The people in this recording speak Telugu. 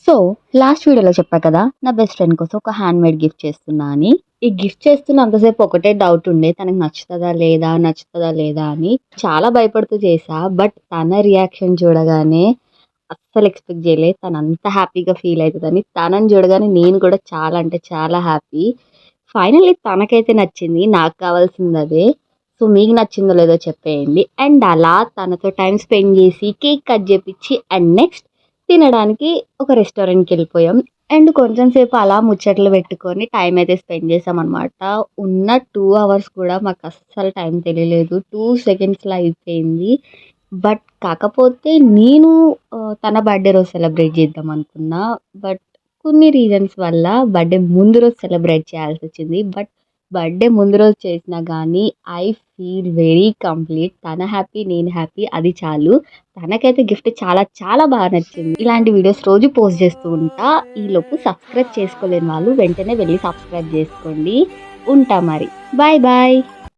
సో, లాస్ట్ వీడియోలో చెప్పా కదా! నా బెస్ట్ ఫ్రెండ్ కోసం ఒక హ్యాండ్‌మేడ్ గిఫ్ట్ చేస్తున్నా అని. ఈ గిఫ్ట్ చేస్తున్నంత సేపు ఒకటే డౌట్ ఉండే. తనకి నచ్చుతదా లేదా? నచ్చుతదా లేదా? అని. చాలా భయపడుతూ చేశా. బట్ తన రియాక్షన్ చూడగానే అస్సలు ఎక్స్‌పెక్ట్ చేయలే. తనంత హ్యాపీగా ఫీల్ అయితదని. తనని చూడగానే నేను కూడా చాలా అంటే చాలా హ్యాపీ. ఫైనల్లీ తనకైతే నచ్చింది. నాకు కావాల్సిందదే. సో, మీకు నచ్చిందో లేదో చెప్పేయండి. అండ్ అలా తనతో టైమ్ స్పెండ్ చేసి, కేక్ కట్ చేపిచ్చి అండ్ నెక్స్ట్ తినడానికి ఒక రెస్టారెంట్‌కెళ్ళిపోయాం. అండ్ కొంచెం సేపు అలా ముచ్చట్లు పెట్టుకొని టైమ్ అయితే స్పెండ్ చేశామనమాట. ఉన్న 2 అవర్స్ కూడా మాకస్సలు టైం తెలియలేదు. 2 సెకండ్స్‌లో అయిపోయింది. బట్ కాకపోతే నేను తన బర్త్‌డే రోజు సెలబ్రేట్ చేద్దామనుకున్నా. బట్ కొన్ని రీజన్స్ వల్ల బర్త్‌డే ముందు రోజు సెలబ్రేట్ చేయాల్సొచ్చింది. బట్ బర్త్‌డే ముందు రోజు చేసినా గానీ ఐ ఫీల్ వెరీ కంప్లీట్. తన హ్యాపీ, నేను హ్యాపీ అది చాలు. తనకైతే గిఫ్ట్ చాలా చాలా బాగా నచ్చింది. ఇలాంటి వీడియోస్ రోజు పోస్ట్ చేస్తూ ఉంటా. ఈలోపు సబ్స్క్రైబ్ చేసుకోలేని వాళ్ళు వెంటనే వెళ్లి సబ్స్క్రైబ్ చేసుకోండి. ఉంటా మరి. Bye bye.